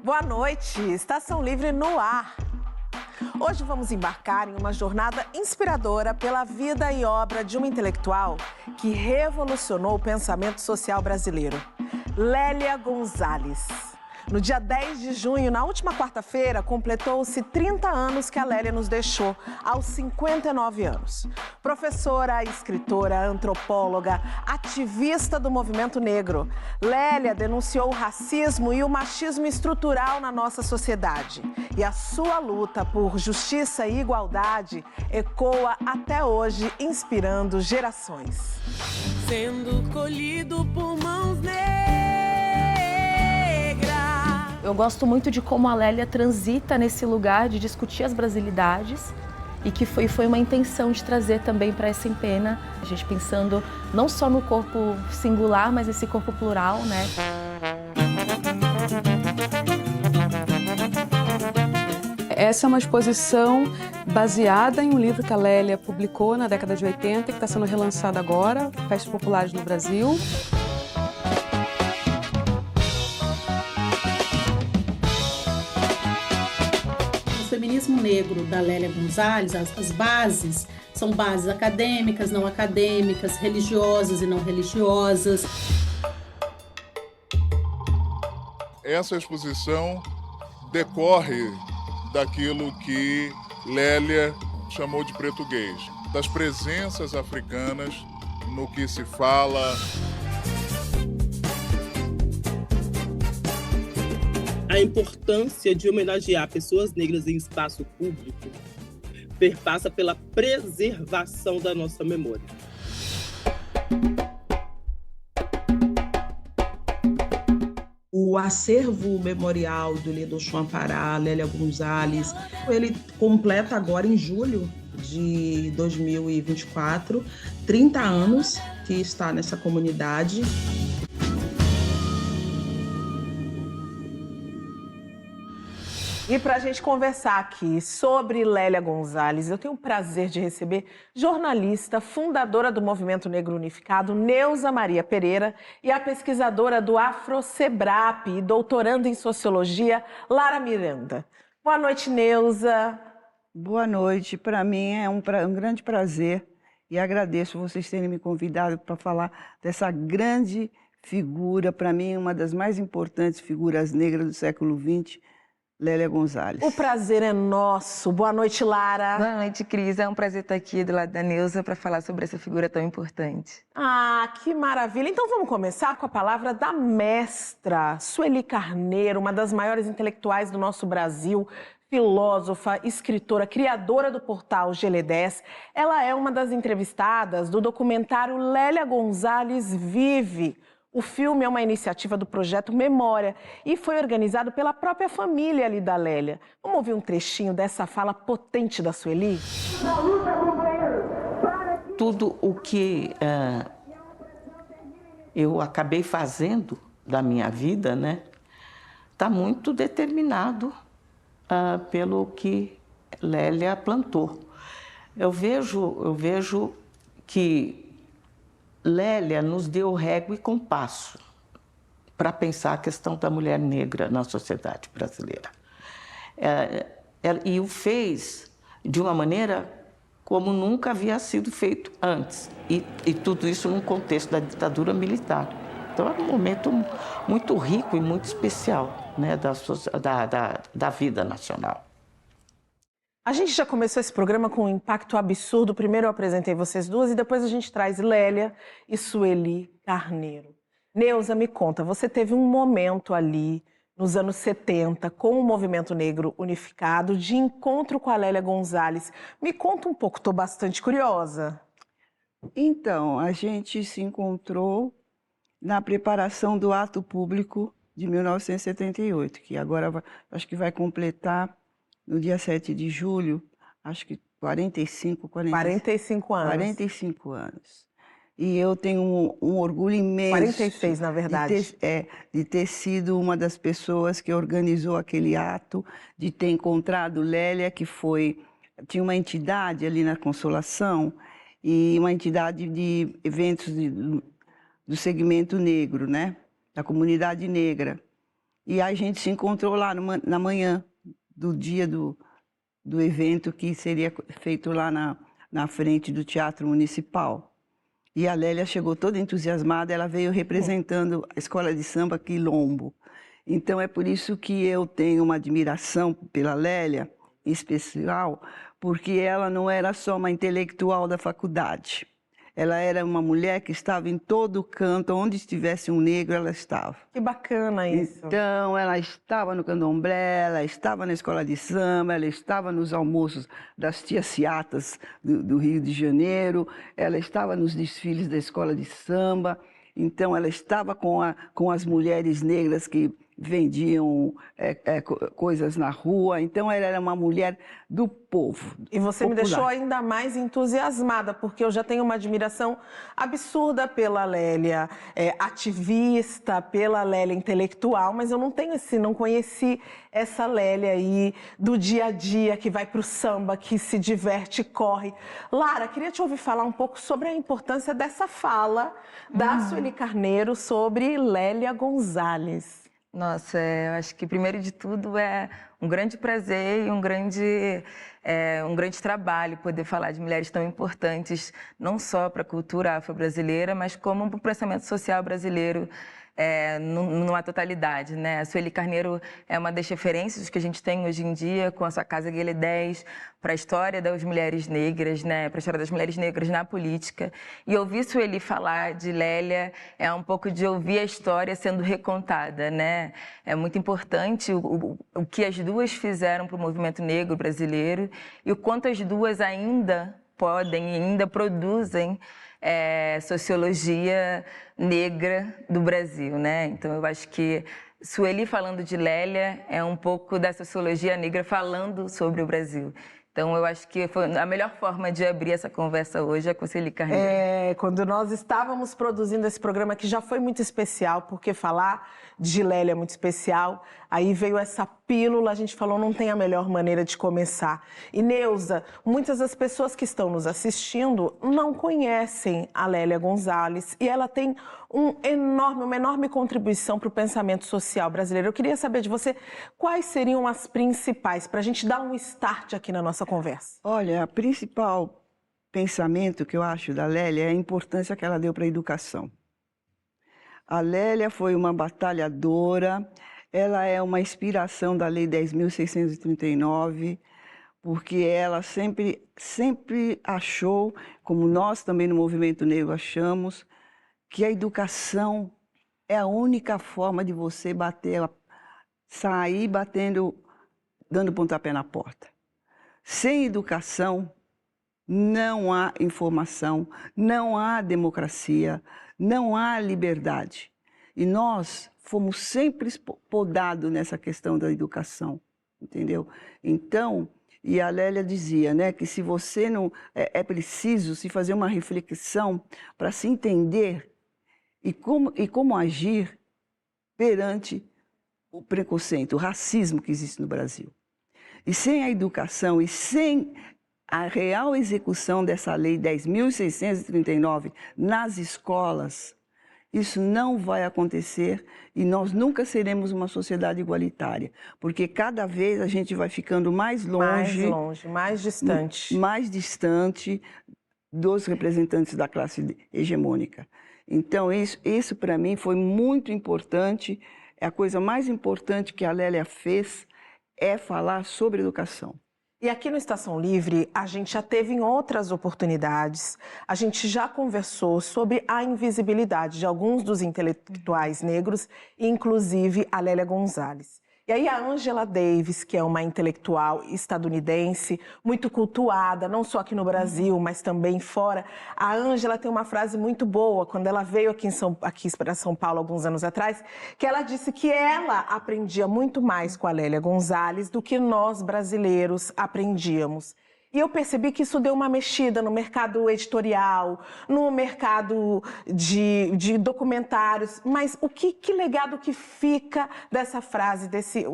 Boa noite, Estação Livre no ar. Hoje vamos embarcar em uma jornada inspiradora pela vida e obra de uma intelectual que revolucionou o pensamento social brasileiro, Lélia Gonzalez. No dia 10 de junho, na última quarta-feira, completou-se 30 anos que a Lélia nos deixou, aos 59 anos. Professora, escritora, antropóloga, ativista do movimento negro, Lélia denunciou o racismo e o machismo estrutural na nossa sociedade. E a sua luta por justiça e igualdade ecoa até hoje, inspirando gerações. Sendo colhido por mãos negras. Eu gosto muito de como a Lélia transita nesse lugar de discutir as brasilidades e que foi uma intenção de trazer também para essa empena, a gente pensando não só no corpo singular, mas esse corpo plural, né? Essa é uma exposição baseada em um livro que a Lélia publicou na década de 80, que está sendo relançado agora, Festas Populares no Brasil. O feminismo negro da Lélia Gonzalez, as bases são bases acadêmicas, não acadêmicas, religiosas e não religiosas. Essa exposição decorre daquilo que Lélia chamou de português, das presenças africanas no que se fala. A importância de homenagear pessoas negras em espaço público perpassa pela preservação da nossa memória. O acervo memorial do Lindochon Ampará, Lélia Gonzalez, ele completa agora em julho de 2024, 30 anos que está nessa comunidade. E para a gente conversar aqui sobre Lélia Gonzalez, eu tenho o prazer de receber jornalista, fundadora do Movimento Negro Unificado, Neuza Maria Pereira, e a pesquisadora do Afrocebrap e doutoranda em Sociologia, Lara Miranda. Boa noite, Neuza. Boa noite. Para mim é um grande prazer e agradeço vocês terem me convidado para falar dessa grande figura, para mim uma das mais importantes figuras negras do século XX, Lélia Gonzalez. O prazer é nosso. Boa noite, Lara. Boa noite, Cris. É um prazer estar aqui do lado da Neuza para falar sobre essa figura tão importante. Ah, que maravilha. Então vamos começar com a palavra da mestra, Sueli Carneiro, uma das maiores intelectuais do nosso Brasil, filósofa, escritora, criadora do portal GL10. Ela é uma das entrevistadas do documentário Lélia Gonzalez Vive. O filme é uma iniciativa do Projeto Memória e foi organizado pela própria família ali da Lélia. Vamos ouvir um trechinho dessa fala potente da Sueli? Tudo o que eu acabei fazendo da minha vida, né, está muito determinado pelo que Lélia plantou. Eu vejo que Lélia nos deu régua e compasso para pensar a questão da mulher negra na sociedade brasileira. E o fez de uma maneira como nunca havia sido feito antes. E tudo isso num contexto da ditadura militar. Então, era um momento muito rico e muito especial, né, da vida nacional. A gente já começou esse programa com um impacto absurdo. Primeiro eu apresentei vocês duas e depois a gente traz Lélia e Sueli Carneiro. Neuza, me conta, você teve um momento ali nos anos 70 com o Movimento Negro Unificado de encontro com a Lélia Gonzalez. Me conta um pouco, estou bastante curiosa. Então, a gente se encontrou na preparação do ato público de 1978, que agora acho que vai completar no dia 7 de julho, acho que 45 anos. 45 anos. E eu tenho um orgulho imenso. 46, na verdade. De ter sido uma das pessoas que organizou aquele ato, de ter encontrado Lélia, que tinha uma entidade ali na Consolação, e uma entidade de eventos do segmento negro, né? Da comunidade negra. E a gente se encontrou lá na manhã do dia do evento que seria feito lá na frente do Teatro Municipal. E a Lélia chegou toda entusiasmada, ela veio representando a escola de samba Quilombo. Então é por isso que eu tenho uma admiração pela Lélia, em especial, porque ela não era só uma intelectual da faculdade. Ela era uma mulher que estava em todo canto, onde estivesse um negro, ela estava. Que bacana isso. Então, ela estava no candomblé, ela estava na escola de samba, ela estava nos almoços das tias ciatas do Rio de Janeiro, ela estava nos desfiles da escola de samba. Então, ela estava com as mulheres negras que vendiam coisas na rua. Então, ela era uma mulher do povo. E você popular. me deixou ainda mais entusiasmada, porque eu já tenho uma admiração absurda pela Lélia ativista, pela Lélia intelectual, mas eu não conheci essa Lélia aí do dia a dia, que vai para o samba, que se diverte, corre. Lara, queria te ouvir falar um pouco sobre a importância dessa fala da Sueli Carneiro sobre Lélia Gonzalez. Nossa, eu acho que, primeiro de tudo, é um grande prazer e um grande trabalho poder falar de mulheres tão importantes, não só para a cultura afro-brasileira, mas como para o pensamento social brasileiro numa totalidade, né? A Sueli Carneiro é uma das referências que a gente tem hoje em dia com a sua Casa Guilherme 10 para a história das mulheres negras, né? Para a história das mulheres negras na política. E ouvir Sueli falar de Lélia é um pouco de ouvir a história sendo recontada, né? É muito importante o que as duas fizeram para o movimento negro brasileiro e o quanto as duas ainda podem e ainda produzem sociologia negra do Brasil, né? Então, eu acho que Sueli falando de Lélia é um pouco da sociologia negra falando sobre o Brasil. Então, eu acho que foi a melhor forma de abrir essa conversa hoje com Sueli Carneiro. Quando nós estávamos produzindo esse programa, que já foi muito especial, porque falar de Lélia é muito especial, aí veio essa pílula, a gente falou, não tem a melhor maneira de começar. E Neuza, muitas das pessoas que estão nos assistindo não conhecem a Lélia Gonzalez e ela tem uma enorme contribuição para o pensamento social brasileiro. Eu queria saber de você quais seriam as principais, para a gente dar um start aqui na nossa conversa. Olha, o principal pensamento que eu acho da Lélia é a importância que ela deu para a educação. A Lélia foi uma batalhadora, ela é uma inspiração da Lei 10.639, porque ela sempre achou, como nós também no Movimento Negro achamos, que a educação é a única forma de você sair batendo, dando pontapé na porta. Sem educação, não há informação, não há democracia, não há liberdade. E nós fomos sempre podados nessa questão da educação, entendeu? Então, e a Lélia dizia, né, que se você não... É preciso se fazer uma reflexão para se entender e como agir perante o preconceito, o racismo que existe no Brasil. E sem a educação e sem a real execução dessa Lei 10.639 nas escolas, isso não vai acontecer e nós nunca seremos uma sociedade igualitária, porque cada vez a gente vai ficando mais longe, mais distante. Mais distante dos representantes da classe hegemônica. Então, isso para mim foi muito importante. A coisa mais importante que a Lélia fez é falar sobre educação. E aqui no Estação Livre, a gente já teve em outras oportunidades, a gente já conversou sobre a invisibilidade de alguns dos intelectuais negros, inclusive a Lélia Gonzalez. E aí a Angela Davis, que é uma intelectual estadunidense, muito cultuada, não só aqui no Brasil, mas também fora. A Angela tem uma frase muito boa, quando ela veio aqui para São Paulo alguns anos atrás, que ela disse que ela aprendia muito mais com a Lélia Gonzalez do que nós brasileiros aprendíamos. E eu percebi que isso deu uma mexida no mercado editorial, no mercado de documentários. Mas que legado que fica dessa frase,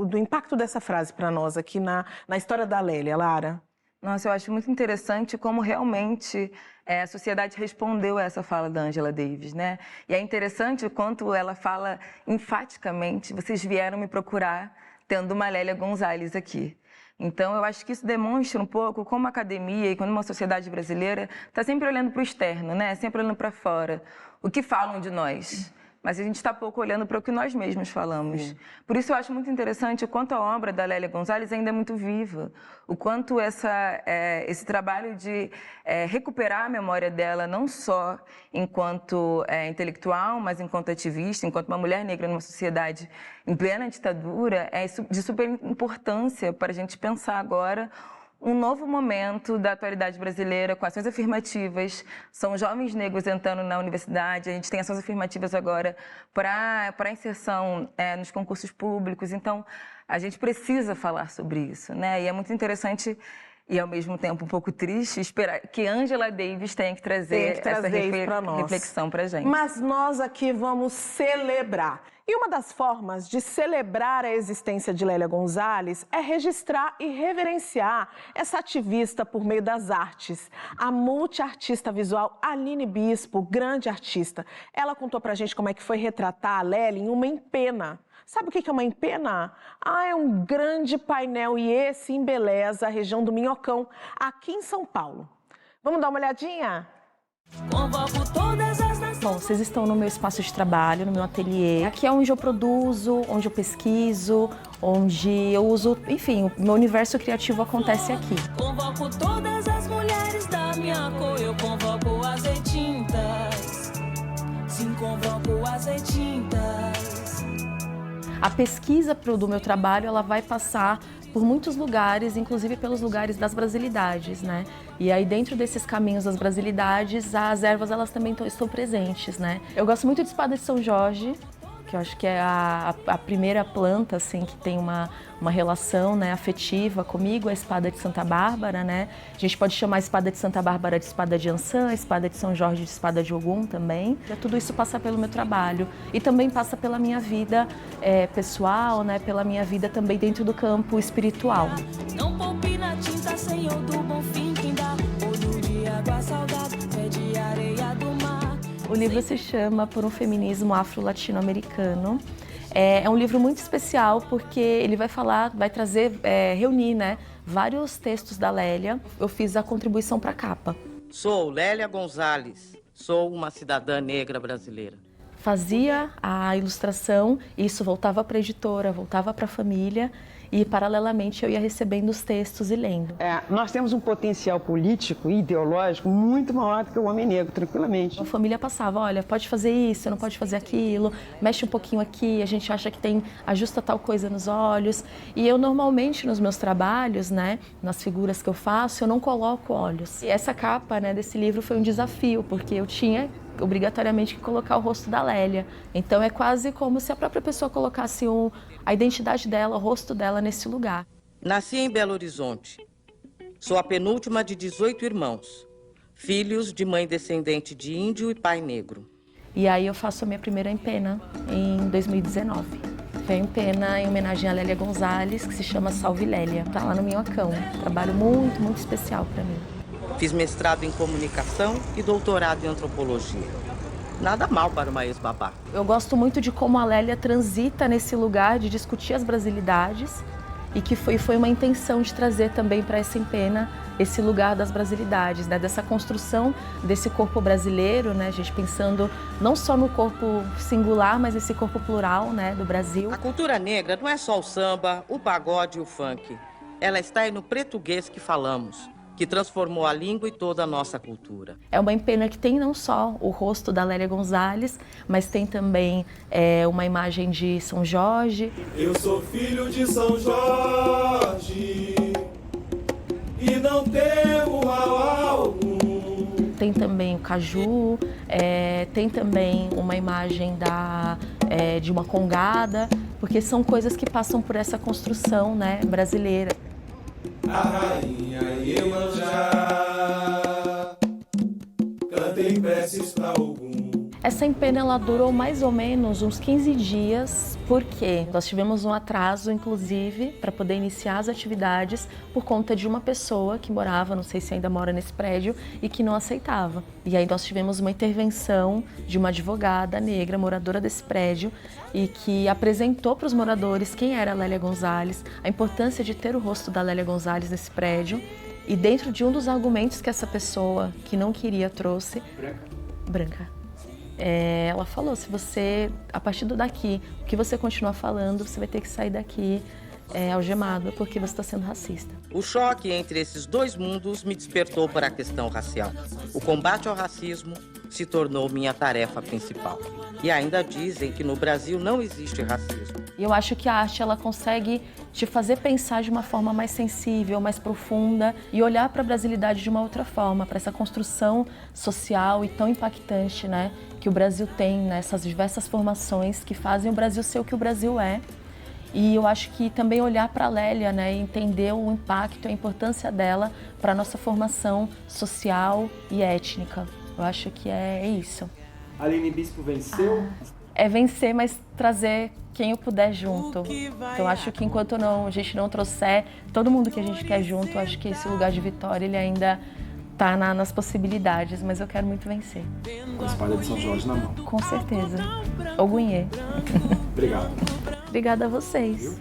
do impacto dessa frase para nós aqui na história da Lélia, Lara? Nossa, eu acho muito interessante como realmente a sociedade respondeu a essa fala da Angela Davis, né? E é interessante o quanto ela fala enfaticamente, vocês vieram me procurar tendo uma Lélia Gonzalez aqui. Então, eu acho que isso demonstra um pouco como a academia e como uma sociedade brasileira está sempre olhando para o externo, né? Sempre olhando para fora. O que falam de nós? Mas a gente está pouco olhando para o que nós mesmos falamos. Sim. Por isso eu acho muito interessante o quanto a obra da Lélia Gonzalez ainda é muito viva, o quanto esse trabalho de recuperar a memória dela, não só enquanto intelectual, mas enquanto ativista, enquanto uma mulher negra numa sociedade em plena ditadura, é de super importância para a gente pensar agora um novo momento da atualidade brasileira com ações afirmativas. São jovens negros entrando na universidade, a gente tem ações afirmativas agora para inserção nos concursos públicos. Então, a gente precisa falar sobre isso, né? E é muito interessante e, ao mesmo tempo, um pouco triste esperar que Angela Davis tenha que trazer essa reflexão para a gente. Mas nós aqui vamos celebrar. E uma das formas de celebrar a existência de Lélia Gonzalez é registrar e reverenciar essa ativista por meio das artes. A multiartista visual Aline Bispo, grande artista, ela contou pra gente como é que foi retratar a Lélia em uma empena. Sabe o que é uma empena? É um grande painel e esse embeleza a região do Minhocão, aqui em São Paulo. Vamos dar uma olhadinha? Convoco todas as nações. Bom, vocês estão no meu espaço de trabalho, no meu ateliê. Aqui é onde eu produzo, onde eu pesquiso, onde eu uso, enfim, o meu universo criativo acontece aqui. Convoco todas as mulheres da minha cor, eu convoco as retintas. Sim, convoco as retintas. A pesquisa do meu trabalho, ela vai passar por muitos lugares, inclusive pelos lugares das brasilidades, né? E aí dentro desses caminhos das brasilidades, as ervas elas também estão presentes, né? Eu gosto muito de espada de São Jorge, que eu acho que é a primeira planta, assim, que tem uma relação, né, afetiva comigo, a espada de Santa Bárbara, né? A gente pode chamar a espada de Santa Bárbara de espada de Ançã, a espada de São Jorge de espada de Ogum também. Tudo isso passa pelo meu trabalho e também passa pela minha vida pessoal, né? Pela minha vida também dentro do campo espiritual. Não poupe na tinta, Senhor do bom fim, quem dá olho de água salgada, pé de areia do mar. O livro se chama Por um Feminismo Afro-Latino-Americano. É um livro muito especial porque ele vai reunir, né, vários textos da Lélia. Eu fiz a contribuição para a capa. Sou Lélia Gonzalez, sou uma cidadã negra brasileira. Fazia a ilustração, isso voltava para a editora, voltava para a família e, paralelamente, eu ia recebendo os textos e lendo. Nós temos um potencial político e ideológico muito maior do que o homem negro, tranquilamente. A família passava, olha, pode fazer isso, não pode fazer aquilo, mexe um pouquinho aqui, a gente acha que ajusta tal coisa nos olhos. E eu, normalmente, nos meus trabalhos, né, nas figuras que eu faço, eu não coloco olhos. E essa capa, né, desse livro foi um desafio, porque eu tinha obrigatoriamente que colocar o rosto da Lélia. Então é quase como se a própria pessoa colocasse a identidade dela, o rosto dela nesse lugar. Nasci em Belo Horizonte. Sou a penúltima de 18 irmãos, filhos de mãe descendente de índio e pai negro. E aí eu faço a minha primeira empena em 2019. Foi a empena em homenagem a Lélia Gonzalez, que se chama Salve Lélia. Tá lá no Minhocão. Trabalho muito, muito especial para mim. Fiz mestrado em comunicação e doutorado em antropologia. Nada mal para uma ex-babá. Eu gosto muito de como a Lélia transita nesse lugar de discutir as brasilidades e que foi uma intenção de trazer também para essa empena esse lugar das brasilidades, né? Dessa construção desse corpo brasileiro, né? A gente pensando não só no corpo singular, mas esse corpo plural, né, do Brasil. A cultura negra não é só o samba, o pagode e o funk. Ela está aí no português que falamos, que transformou a língua e toda a nossa cultura. É uma empena que tem não só o rosto da Lélia Gonzalez, mas tem também uma imagem de São Jorge. Eu sou filho de São Jorge e não temo mal algum. Tem também o caju, tem também uma imagem de uma congada, porque são coisas que passam por essa construção, né, brasileira. A rainha Iemanjá, cantem preces pra algum. Essa empena ela durou mais ou menos uns 15 dias, porque nós tivemos um atraso, inclusive, para poder iniciar as atividades por conta de uma pessoa que morava, não sei se ainda mora nesse prédio, e que não aceitava. E aí nós tivemos uma intervenção de uma advogada negra, moradora desse prédio, e que apresentou para os moradores quem era a Lélia Gonzalez, a importância de ter o rosto da Lélia Gonzalez nesse prédio. E dentro de um dos argumentos que essa pessoa que não queria trouxe... Branca. Ela falou, se você, a partir daqui, o que você continuar falando, você vai ter que sair daqui algemado, porque você está sendo racista. O choque entre esses dois mundos me despertou para a questão racial. O combate ao racismo se tornou minha tarefa principal. E ainda dizem que no Brasil não existe racismo. E eu acho que a arte ela consegue te fazer pensar de uma forma mais sensível, mais profunda e olhar para a brasilidade de uma outra forma, para essa construção social e tão impactante, né, que o Brasil tem, né, essas diversas formações que fazem o Brasil ser o que o Brasil é. E eu acho que também olhar para a Lélia, né, e entender o impacto e a importância dela para a nossa formação social e étnica. Eu acho que é isso. Aline Bispo venceu? É vencer, mas trazer quem eu puder junto. Então acho que enquanto a gente não trouxer todo mundo que a gente quer junto, acho que esse lugar de vitória ele ainda está nas possibilidades, mas eu quero muito vencer. Com a espada de São Jorge na mão. Com certeza. Ogunhê. Obrigado. Obrigada a vocês.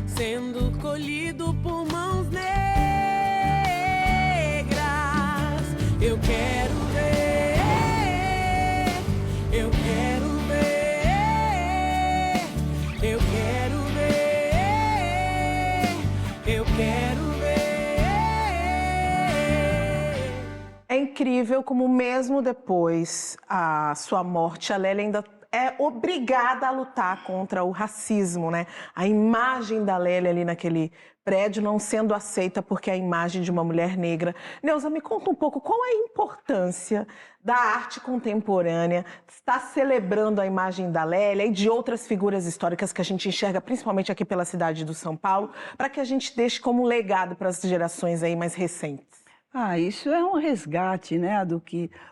Sendo colhido por mãos negras, eu quero ver, eu quero ver, eu quero ver, eu quero ver. É incrível como mesmo depois a sua morte, a Lélia ainda é obrigada a lutar contra o racismo, né? A imagem da Lélia ali naquele prédio não sendo aceita porque é a imagem de uma mulher negra. Neuza, me conta um pouco qual é a importância da arte contemporânea, estar celebrando a imagem da Lélia e de outras figuras históricas que a gente enxerga, principalmente aqui pela cidade do São Paulo, para que a gente deixe como legado para as gerações aí mais recentes. Isso é um resgate, né,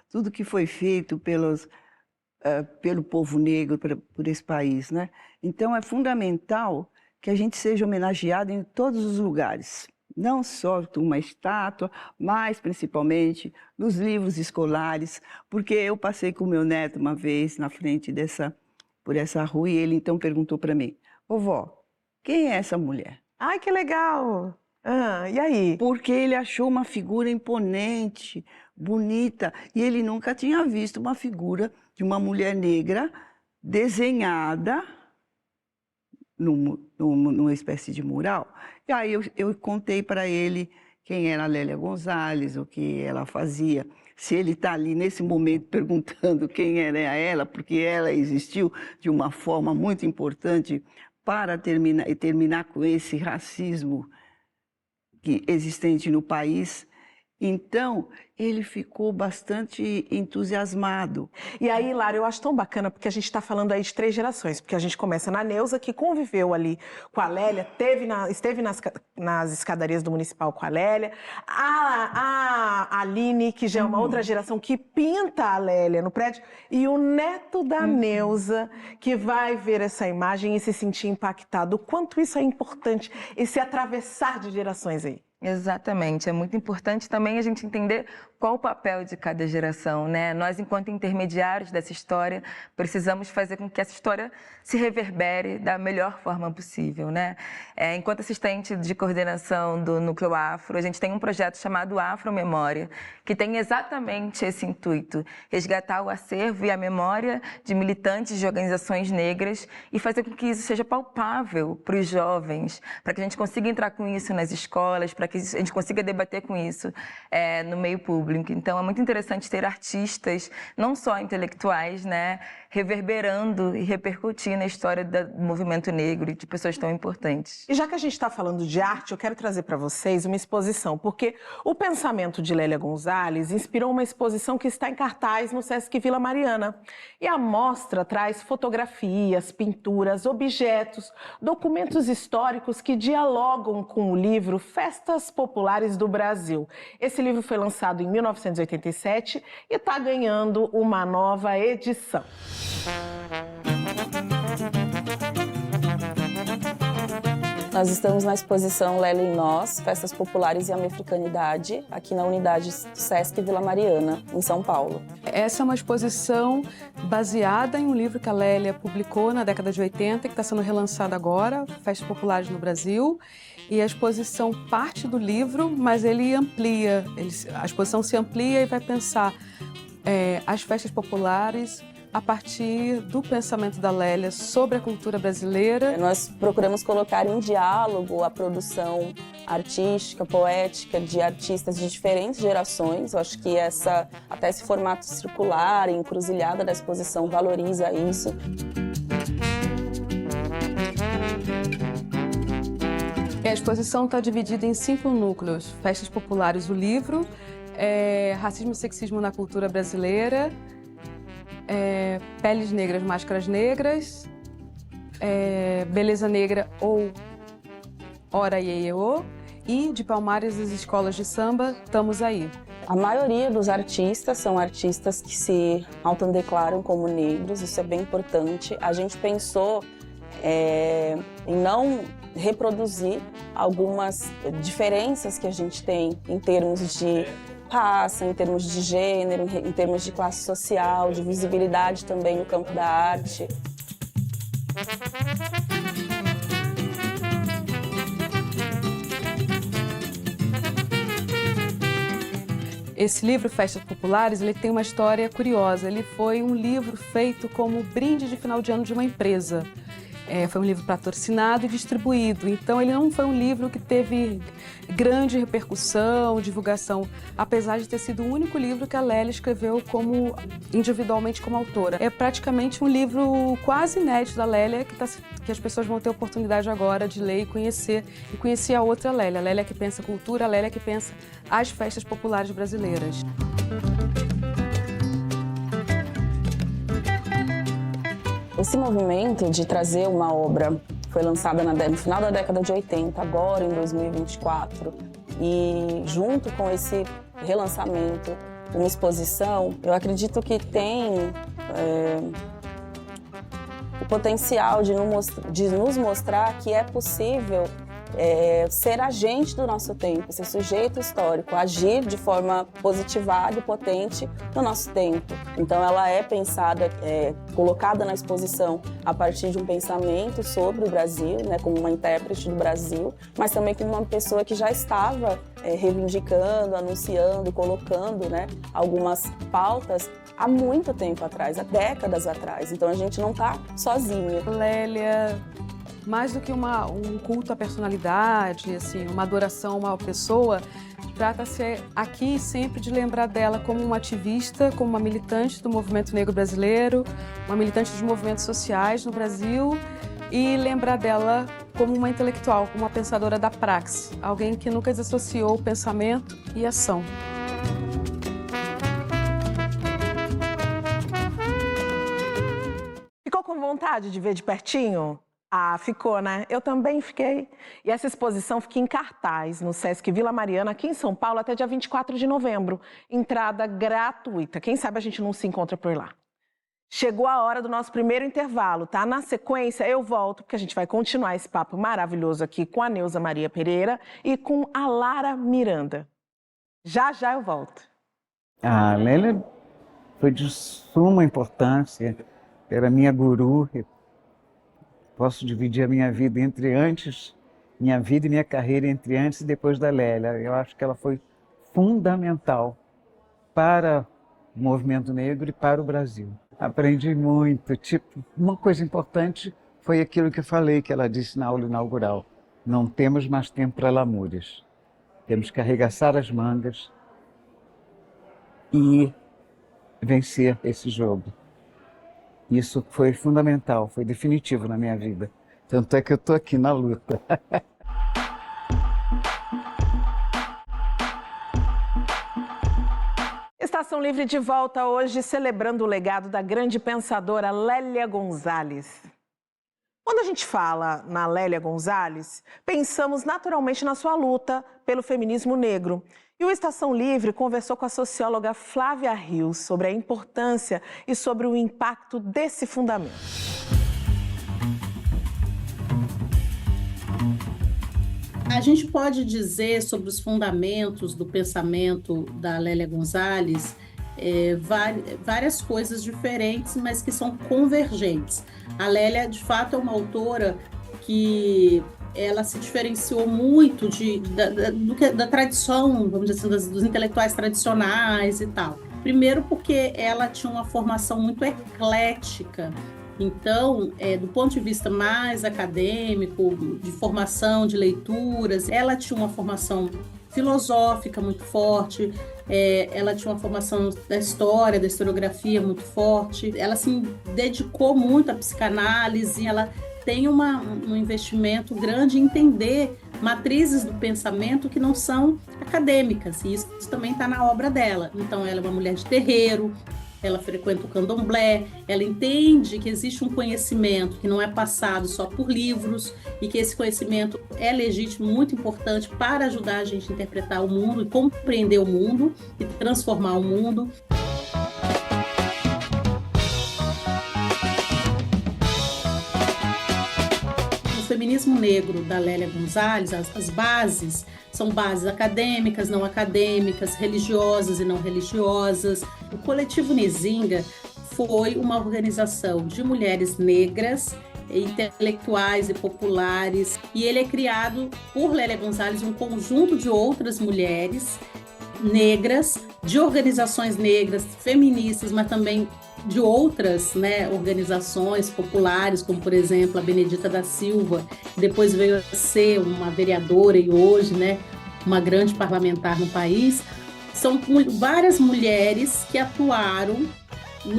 tudo que foi feito pelo povo negro, por esse país, né? Então é fundamental que a gente seja homenageado em todos os lugares, não só com uma estátua, mas principalmente nos livros escolares, porque eu passei com o meu neto uma vez na frente por essa rua e ele então perguntou para mim: vovó, quem é essa mulher? Ai, que legal! E aí? Porque ele achou uma figura imponente, bonita, e ele nunca tinha visto uma figura de uma mulher negra desenhada numa espécie de mural. E aí eu contei para ele quem era a Lélia Gonzalez, o que ela fazia. Se ele está ali nesse momento perguntando quem era ela, porque ela existiu de uma forma muito importante para terminar com esse racismo existente no país. Então, ele ficou bastante entusiasmado. E aí, Lara, eu acho tão bacana porque a gente está falando aí de 3 gerações, porque a gente começa na Neuza, que conviveu ali com a Lélia, esteve nas escadarias do Municipal com a Lélia, a Aline, que já é uma outra geração, que pinta a Lélia no prédio, e o neto da Neuza, que vai ver essa imagem e se sentir impactado. O quanto isso é importante, esse atravessar de gerações aí. Exatamente, é muito importante também a gente entender qual o papel de cada geração, né? Nós, enquanto intermediários dessa história, precisamos fazer com que essa história se reverbere da melhor forma possível, né? Enquanto assistente de coordenação do Núcleo Afro, a gente tem um projeto chamado Afro Memória, que tem exatamente esse intuito, resgatar o acervo e a memória de militantes de organizações negras e fazer com que isso seja palpável para os jovens, para que a gente consiga entrar com isso nas escolas, para que a gente consiga debater com isso no meio público. Então, é muito interessante ter artistas, não só intelectuais, né, reverberando e repercutindo a história do movimento negro e de pessoas tão importantes. E já que a gente está falando de arte, eu quero trazer para vocês uma exposição, porque o pensamento de Lélia Gonzalez inspirou uma exposição que está em cartaz no Sesc Vila Mariana. E a mostra traz fotografias, pinturas, objetos, documentos históricos que dialogam com o livro Festas festas populares do Brasil. Esse livro foi lançado em 1987 e está ganhando uma nova edição. Nós estamos na exposição Lélia em Nós, Festas Populares e Americanidade, aqui na unidade do Sesc Vila Mariana, em São Paulo. Essa é uma exposição baseada em um livro que a Lélia publicou na década de 80, que está sendo relançado agora, Festas Populares no Brasil. E a exposição parte do livro, mas ele amplia, a exposição se amplia e vai pensar as festas populares a partir do pensamento da Lélia sobre a cultura brasileira. Nós procuramos colocar em diálogo a produção artística, poética de artistas de diferentes gerações. Eu acho que até esse formato circular, encruzilhada da exposição valoriza isso. A exposição está dividida em 5 núcleos: festas populares, o livro, racismo e sexismo na cultura brasileira, peles negras, máscaras negras, beleza negra ou Ora Ieô, e de Palmares as escolas de samba, Estamos Aí. A maioria dos artistas são artistas que se autodeclaram como negros, isso é bem importante. A gente pensou em não reproduzir algumas diferenças que a gente tem em termos de raça, em termos de gênero, em termos de classe social, de visibilidade também no campo da arte. Esse livro, Festas Populares, ele tem uma história curiosa. Ele foi um livro feito como brinde de final de ano de uma empresa. Foi um livro patrocinado e distribuído, então ele não foi um livro que teve grande repercussão, divulgação, apesar de ter sido o único livro que a Lélia escreveu individualmente como autora. É praticamente um livro quase inédito da Lélia que as pessoas vão ter a oportunidade agora de ler e conhecer a outra Lélia, a Lélia que pensa cultura, a Lélia que pensa as festas populares brasileiras. Esse movimento de trazer uma obra foi lançada no final da década de 80, agora em 2024, e junto com esse relançamento, uma exposição, eu acredito que tem o potencial de nos mostrar que é possível ser agente do nosso tempo, ser sujeito histórico, agir de forma positivada e potente no nosso tempo. Então ela é pensada, colocada na exposição a partir de um pensamento sobre o Brasil, né, como uma intérprete do Brasil, mas também como uma pessoa que já estava reivindicando, anunciando, colocando, né, algumas pautas há muito tempo atrás, há décadas atrás. Então a gente não está sozinho. Lélia, mais do que um culto à personalidade, assim, uma adoração a uma pessoa, trata-se aqui sempre de lembrar dela como uma ativista, como uma militante do movimento negro brasileiro, uma militante dos movimentos sociais no Brasil, e lembrar dela como uma intelectual, como uma pensadora da praxe, alguém que nunca desassociou pensamento e ação. Ficou com vontade de ver de pertinho? Ah, ficou, né? Eu também fiquei. E essa exposição fica em cartaz no Sesc Vila Mariana, aqui em São Paulo, até dia 24 de novembro. Entrada gratuita. Quem sabe a gente não se encontra por lá. Chegou a hora do nosso primeiro intervalo, tá? Na sequência, eu volto, porque a gente vai continuar esse papo maravilhoso aqui com a Neuza Maria Pereira e com a Lara Miranda. Já, já eu volto. A Lélia foi de suma importância, era minha guru. Posso dividir a minha vida minha vida e minha carreira entre antes e depois da Lélia. Eu acho que ela foi fundamental para o movimento negro e para o Brasil. Aprendi muito. Uma coisa importante foi aquilo que eu falei, que ela disse na aula inaugural. Não temos mais tempo para lamúrias. Temos que arregaçar as mangas e vencer esse jogo. Isso foi fundamental, foi definitivo na minha vida. Tanto é que eu estou aqui na luta. Estação Livre de volta hoje, celebrando o legado da grande pensadora Lélia Gonzalez. Quando a gente fala na Lélia Gonzalez, pensamos naturalmente na sua luta pelo feminismo negro. E o Estação Livre conversou com a socióloga Flávia Rios sobre a importância e sobre o impacto desse fundamento. A gente pode dizer sobre os fundamentos do pensamento da Lélia Gonzalez várias coisas diferentes, mas que são convergentes. A Lélia, de fato, é uma autora que ela se diferenciou muito da tradição, vamos dizer assim, dos intelectuais tradicionais e tal. Primeiro porque ela tinha uma formação muito eclética. Então, do ponto de vista mais acadêmico, de formação, de leituras, ela tinha uma formação filosófica muito forte, ela tinha uma formação da história, da historiografia muito forte, ela se dedicou muito à psicanálise, ela tem um investimento grande em entender matrizes do pensamento que não são acadêmicas, e isso também está na obra dela. Então, ela é uma mulher de terreiro, ela frequenta o candomblé, ela entende que existe um conhecimento que não é passado só por livros e que esse conhecimento é legítimo, muito importante para ajudar a gente a interpretar o mundo e compreender o mundo e transformar o mundo. O feminismo negro da Lélia Gonzalez, as bases são bases acadêmicas, não acadêmicas, religiosas e não religiosas. O Coletivo Nzinga foi uma organização de mulheres negras, intelectuais e populares, e ele é criado por Lélia Gonzalez, um conjunto de outras mulheres negras, de organizações negras, feministas, mas também de outras, organizações populares, como, por exemplo, a Benedita da Silva, que depois veio a ser uma vereadora e hoje, uma grande parlamentar no país. São várias mulheres que atuaram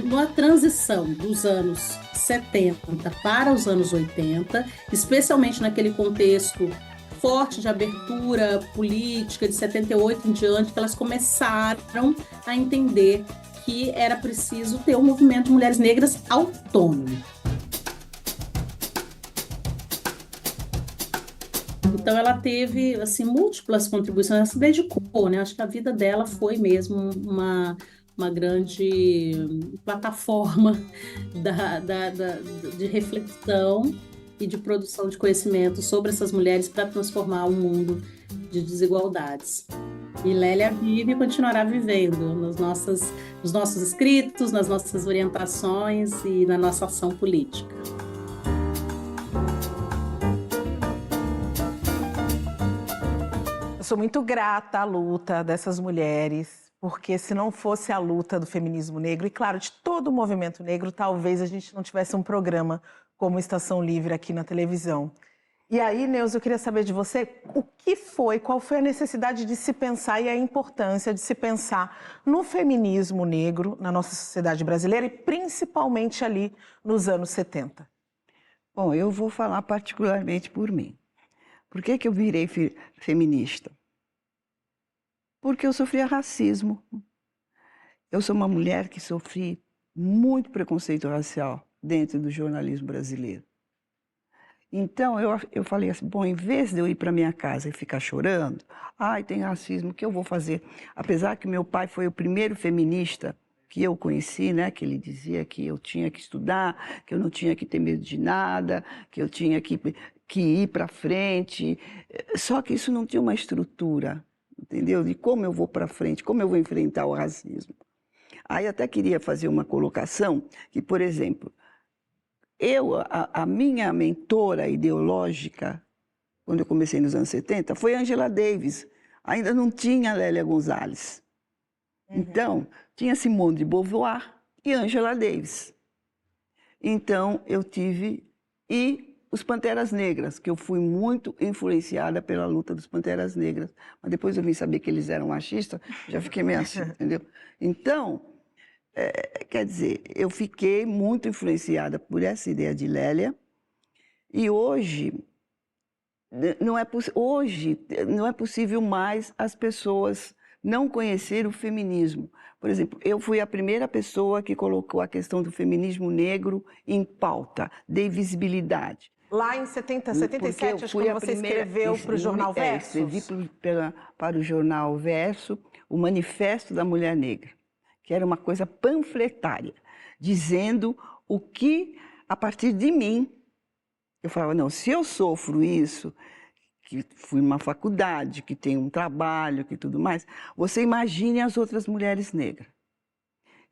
na transição dos anos 70 para os anos 80, especialmente naquele contexto forte de abertura política de 78 em diante, que elas começaram a entender que era preciso ter um movimento de mulheres negras autônomo. Então ela teve múltiplas contribuições, ela se dedicou, Acho que a vida dela foi mesmo uma grande plataforma de reflexão e de produção de conhecimento sobre essas mulheres para transformar o mundo de desigualdades. E Lélia vive e continuará vivendo nos nossos escritos, nas nossas orientações e na nossa ação política. Eu sou muito grata à luta dessas mulheres, porque se não fosse a luta do feminismo negro, e claro, de todo o movimento negro, talvez a gente não tivesse um programa como Estação Livre aqui na televisão. E aí, Neuza, eu queria saber de você qual foi a necessidade de se pensar e a importância de se pensar no feminismo negro na nossa sociedade brasileira e principalmente ali nos anos 70. Bom, eu vou falar particularmente por mim. Por que eu virei feminista? Porque eu sofria racismo. Eu sou uma mulher que sofri muito preconceito racial dentro do jornalismo brasileiro. Então, eu falei assim, bom, em vez de eu ir para minha casa e ficar chorando, tem racismo, o que eu vou fazer? Apesar que meu pai foi o primeiro feminista que eu conheci, que ele dizia que eu tinha que estudar, que eu não tinha que ter medo de nada, que eu tinha que ir para frente. Só que isso não tinha uma estrutura, entendeu? De como eu vou para frente, como eu vou enfrentar o racismo. Aí até queria fazer uma colocação que, por exemplo, a minha mentora ideológica, quando eu comecei nos anos 70, foi Angela Davis. Ainda não tinha Lélia Gonzalez. Então, tinha Simone de Beauvoir e Angela Davis. Então, eu tive... E os Panteras Negras, que eu fui muito influenciada pela luta dos Panteras Negras. Mas depois eu vim saber que eles eram machistas, já fiquei meio assim, entendeu? Então... quer dizer, eu fiquei muito influenciada por essa ideia de Lélia e hoje não é possível mais as pessoas não conhecerem o feminismo. Por exemplo, eu fui a primeira pessoa que colocou a questão do feminismo negro em pauta, dei visibilidade. Lá em 77, acho que você escreveu para o Jornal Versus. Escrevi para o Jornal Verso o Manifesto da Mulher Negra, que era uma coisa panfletária, dizendo o que, a partir de mim, eu falava, não, se eu sofro isso, que fui numa faculdade, que tenho um trabalho, que tudo mais, você imagine as outras mulheres negras.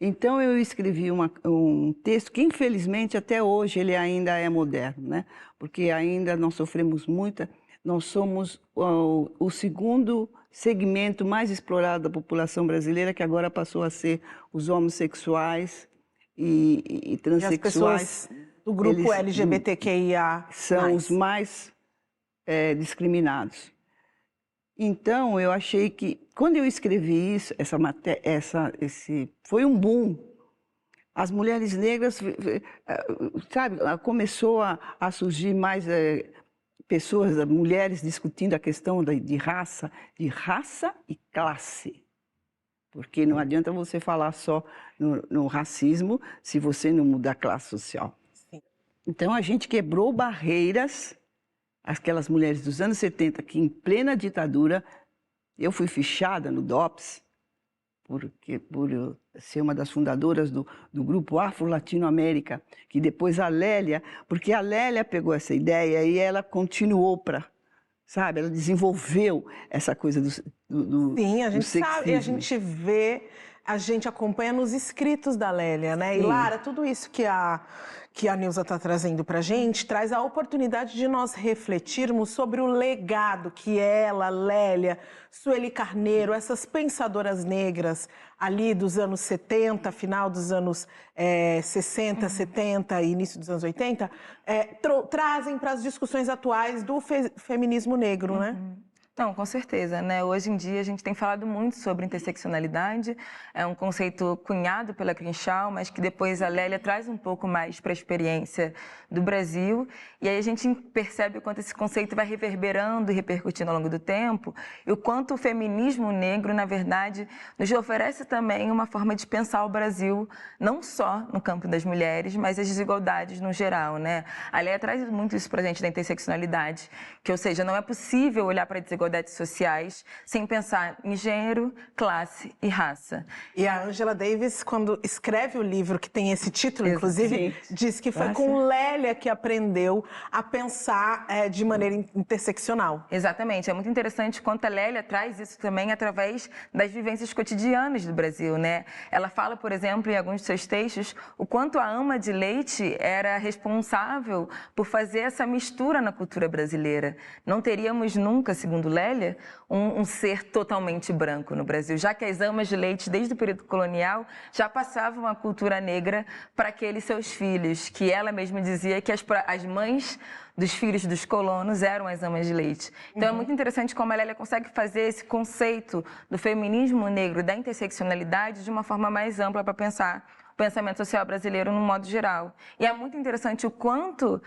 Então eu escrevi um texto que, infelizmente, até hoje ele ainda é moderno, né? Porque ainda nós sofremos muita, nós somos o segundo segmento mais explorado da população brasileira, que agora passou a ser os homossexuais e transexuais. E as pessoas do grupo LGBTQIA+. São os mais discriminados. Então, eu achei que, quando eu escrevi isso, foi um boom. As mulheres negras, sabe, começou a surgir mais pessoas, mulheres discutindo a questão de raça e classe. Porque não adianta você falar só no racismo se você não mudar a classe social. Sim. Então, a gente quebrou barreiras. Aquelas mulheres dos anos 70 que, em plena ditadura, eu fui fichada no DOPS, por ser uma das fundadoras do grupo Afro-Latino-América, que depois porque a Lélia pegou essa ideia e ela continuou sabe, ela desenvolveu essa coisa do Sim, a gente sabe, a gente vê, a gente acompanha nos escritos da Lélia, né? Sim. E Lara, tudo isso que a Nilza está trazendo para a gente, traz a oportunidade de nós refletirmos sobre o legado que ela, Lélia, Sueli Carneiro, essas pensadoras negras ali dos anos 70, final dos anos 60, 70 e início dos anos 80, trazem para as discussões atuais do feminismo negro, né? Não, com certeza, né? Hoje em dia a gente tem falado muito sobre interseccionalidade, é um conceito cunhado pela Crenshaw, mas que depois a Lélia traz um pouco mais para a experiência do Brasil, e aí a gente percebe o quanto esse conceito vai reverberando e repercutindo ao longo do tempo, e o quanto o feminismo negro, na verdade, nos oferece também uma forma de pensar o Brasil, não só no campo das mulheres, mas as desigualdades no geral, né? A Lélia traz muito isso para a gente da interseccionalidade, que, ou seja, não é possível olhar para a desigualdades sociais sem pensar em gênero, classe e raça. E a Angela Davis, quando escreve o livro, que tem esse título, inclusive, diz que foi com Lélia que aprendeu a pensar de maneira interseccional. Exatamente. É muito interessante quanto a Lélia traz isso também através das vivências cotidianas do Brasil, né? Ela fala, por exemplo, em alguns de seus textos, o quanto a ama de leite era responsável por fazer essa mistura na cultura brasileira. Não teríamos nunca, segundo Lélia, um ser totalmente branco no Brasil, já que as amas de leite, desde o período colonial, já passavam a cultura negra para aqueles seus filhos, que ela mesma dizia que as mães dos filhos dos colonos eram as amas de leite. Então é muito interessante como a Lélia consegue fazer esse conceito do feminismo negro, da interseccionalidade, de uma forma mais ampla para pensar o pensamento social brasileiro no modo geral. E é muito interessante o quanto,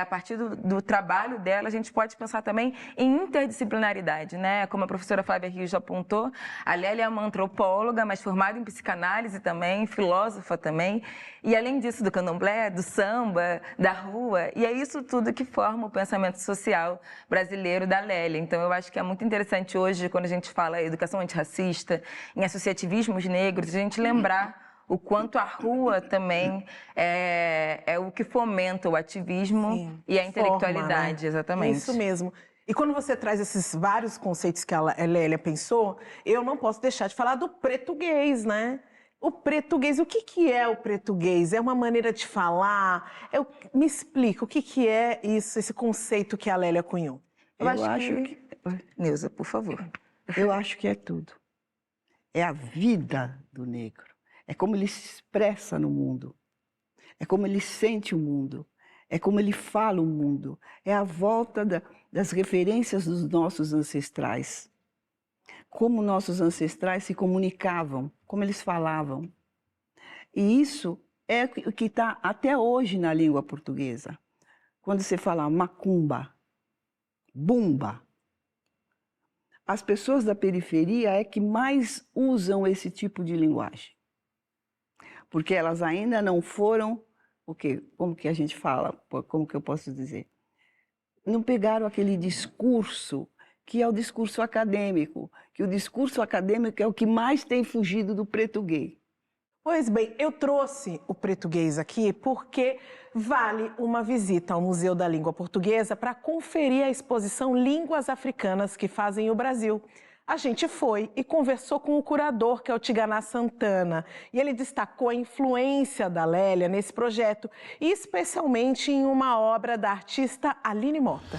a partir do trabalho dela, a gente pode pensar também em interdisciplinaridade, né? Como a professora Flávia Rios já apontou, a Lélia é uma antropóloga, mas formada em psicanálise também, filósofa também, e além disso do candomblé, do samba, da rua, e é isso tudo que forma o pensamento social brasileiro da Lélia. Então eu acho que é muito interessante hoje, quando a gente fala em educação antirracista, em associativismos negros, a gente lembrar o quanto a rua também é o que fomenta o ativismo e a intelectualidade, forma, né? Exatamente. Isso mesmo. E quando você traz esses vários conceitos que a Lélia pensou, eu não posso deixar de falar do português, né? O português, o que é o português? É uma maneira de falar? Me explica, o que é isso, esse conceito que a Lélia cunhou? Eu acho que... Neuza, por favor. Eu acho que é tudo. É a vida do negro. É como ele se expressa no mundo, é como ele sente o mundo, é como ele fala o mundo, é a volta das referências dos nossos ancestrais. Como nossos ancestrais se comunicavam, como eles falavam. E isso é o que está até hoje na língua portuguesa. Quando você fala macumba, bumba, as pessoas da periferia é que mais usam esse tipo de linguagem. Porque elas ainda não foram, porque, como que a gente fala, como que eu posso dizer? Não pegaram aquele discurso que é o discurso acadêmico, que o discurso acadêmico é o que mais tem fugido do preto gay. Pois bem, eu trouxe o Pretuguês aqui porque vale uma visita ao Museu da Língua Portuguesa para conferir a exposição Línguas Africanas que Fazem o Brasil. A gente foi e conversou com o curador, que é o Tiganá Santana, e ele destacou a influência da Lélia nesse projeto, e especialmente em uma obra da artista Aline Mota.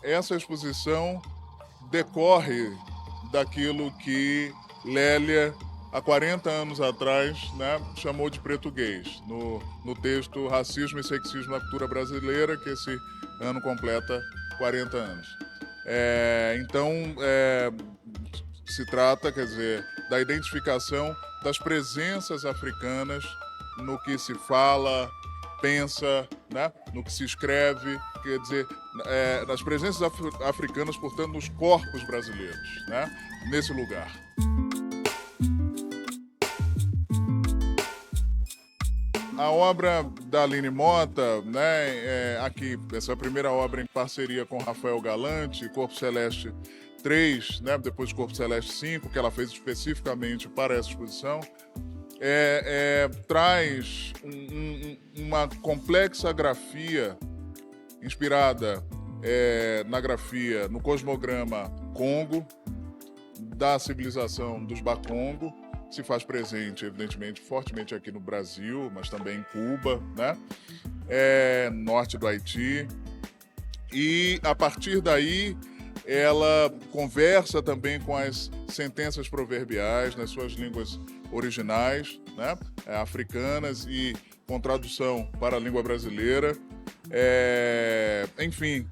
Essa exposição decorre daquilo que Lélia, há 40 anos atrás, né, chamou de pretuguês, no texto Racismo e Sexismo na Cultura Brasileira, que esse ano completa 40 anos. Então, se trata, quer dizer, da identificação das presenças africanas no que se fala, pensa, né, no que se escreve, quer dizer, nas presenças africanas, portanto, nos corpos brasileiros, né, nesse lugar. A obra da Aline Mota, né, aqui, essa primeira obra em parceria com Rafael Galante, Corpo Celeste 3, né, depois Corpo Celeste 5, que ela fez especificamente para essa exposição, traz uma complexa grafia inspirada na grafia, no cosmograma Congo, da civilização dos Bakongo, que se faz presente, evidentemente, fortemente aqui no Brasil, mas também em Cuba, né? Norte do Haiti. E, a partir daí, ela conversa também com as sentenças proverbiais nas suas línguas originais, né? Africanas, e com tradução para a língua brasileira. Enfim,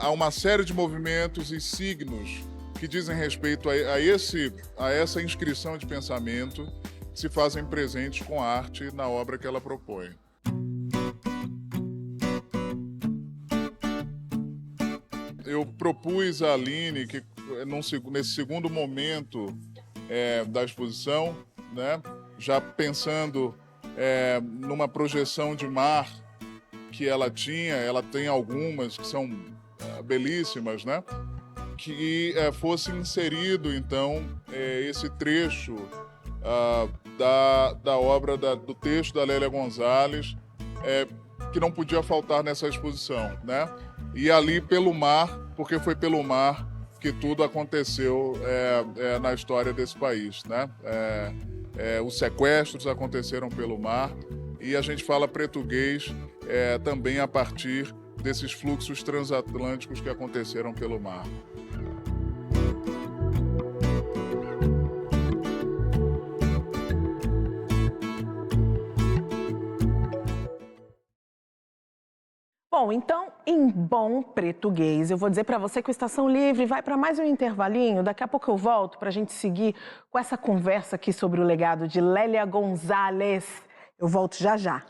há uma série de movimentos e signos que dizem respeito a essa inscrição de pensamento que se fazem presentes com a arte na obra que ela propõe. Eu propus a Aline que, nesse segundo momento da exposição, né, já pensando numa projeção de mar que ela tem algumas que são belíssimas, né? Que fosse inserido, então, esse trecho da obra, do texto da Lélia Gonzalez, que não podia faltar nessa exposição, né? E ali pelo mar, porque foi pelo mar que tudo aconteceu na história desse país, né? Os sequestros aconteceram pelo mar, e a gente fala pretuguês também a partir desses fluxos transatlânticos que aconteceram pelo mar. Bom, então, em bom pretuguês, eu vou dizer para você que o Estação Livre vai para mais um intervalinho. Daqui a pouco eu volto para a gente seguir com essa conversa aqui sobre o legado de Lélia Gonzalez. Eu volto já já.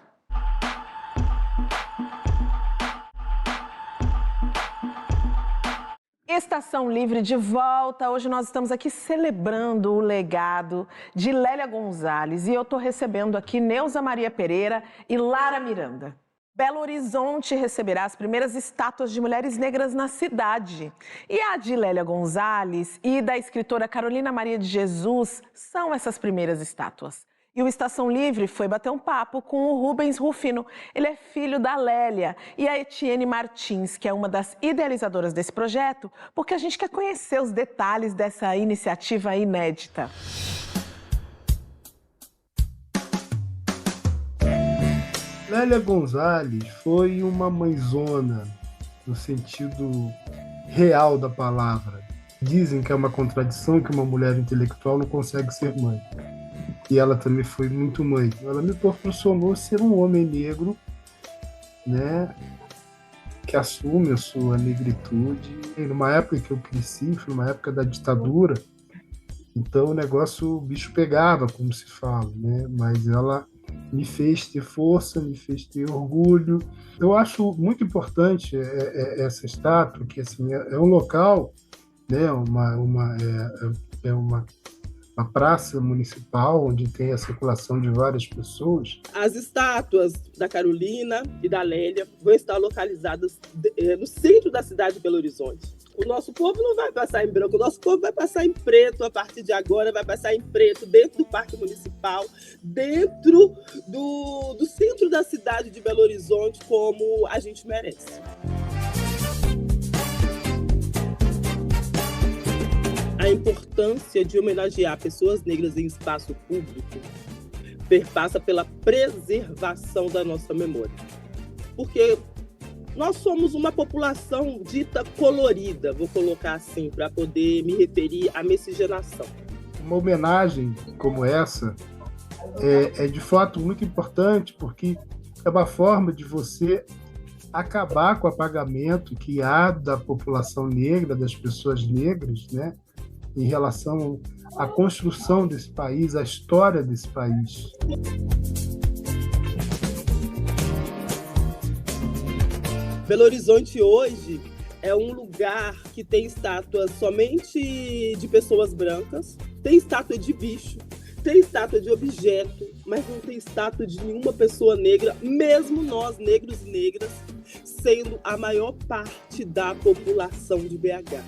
Estação Livre de volta. Hoje nós estamos aqui celebrando o legado de Lélia Gonzalez e eu estou recebendo aqui Neuza Maria Pereira e Lara Miranda. Belo Horizonte receberá as primeiras estátuas de mulheres negras na cidade. E a de Lélia Gonzalez e da escritora Carolina Maria de Jesus são essas primeiras estátuas. E o Estação Livre foi bater um papo com o Rubens Rufino. Ele é filho da Lélia, e a Etienne Martins, que é uma das idealizadoras desse projeto, porque a gente quer conhecer os detalhes dessa iniciativa inédita. Lélia Gonzalez foi uma mãezona, no sentido real da palavra. Dizem que é uma contradição que uma mulher intelectual não consegue ser mãe. E ela também foi muito mãe. Ela me proporcionou ser um homem negro, né, que assume a sua negritude. E numa época que eu cresci, foi numa época da ditadura, então o bicho pegava, como se fala, né? Mas ela me fez ter força, me fez ter orgulho. Eu acho muito importante essa estátua, que assim, é um local, né, uma praça municipal onde tem a circulação de várias pessoas. As estátuas da Carolina e da Lélia vão estar localizadas no centro da cidade de Belo Horizonte. O nosso povo não vai passar em branco, o nosso povo vai passar em preto a partir de agora, vai passar em preto dentro do Parque Municipal, dentro do centro da cidade de Belo Horizonte, como a gente merece. A importância de homenagear pessoas negras em espaço público perpassa pela preservação da nossa memória. Porque nós somos uma população dita colorida, vou colocar assim, para poder me referir à miscigenação. Uma homenagem como essa é de fato muito importante, porque é uma forma de você acabar com o apagamento que há da população negra, das pessoas negras, né, em relação à construção desse país, à história desse país. Belo Horizonte hoje é um lugar que tem estátuas somente de pessoas brancas, tem estátua de bicho, tem estátua de objeto, mas não tem estátua de nenhuma pessoa negra, mesmo nós, negros e negras, sendo a maior parte da população de BH.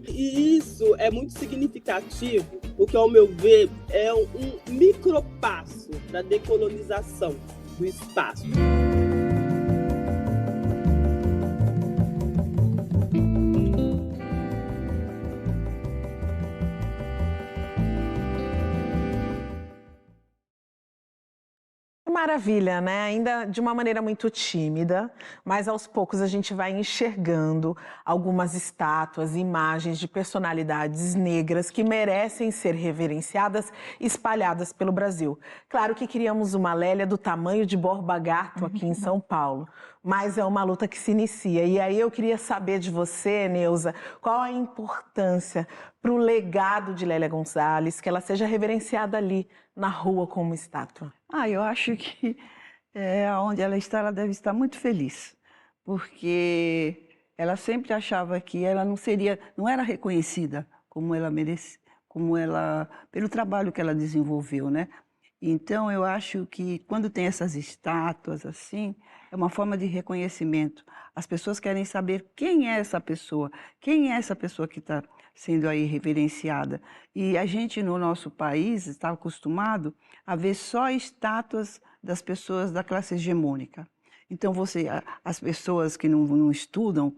E isso é muito significativo, porque, ao meu ver, é um micropasso da decolonização do espaço. Maravilha, né? Ainda de uma maneira muito tímida, mas aos poucos a gente vai enxergando algumas estátuas, imagens de personalidades negras que merecem ser reverenciadas e espalhadas pelo Brasil. Claro que queríamos uma Lélia do tamanho de Borba Gato aqui em São Paulo, mas é uma luta que se inicia. E aí eu queria saber de você, Neuza, qual a importância para o legado de Lélia Gonzalez, que ela seja reverenciada ali na rua como estátua? Eu acho que onde ela está, ela deve estar muito feliz, porque ela sempre achava que ela não era reconhecida como ela merece, pelo trabalho que ela desenvolveu, né? Então eu acho que quando tem essas estátuas assim, é uma forma de reconhecimento. As pessoas querem saber quem é essa pessoa que está sendo aí reverenciada. E a gente, no nosso país, está acostumado a ver só estátuas das pessoas da classe hegemônica. Então, as pessoas que não estudam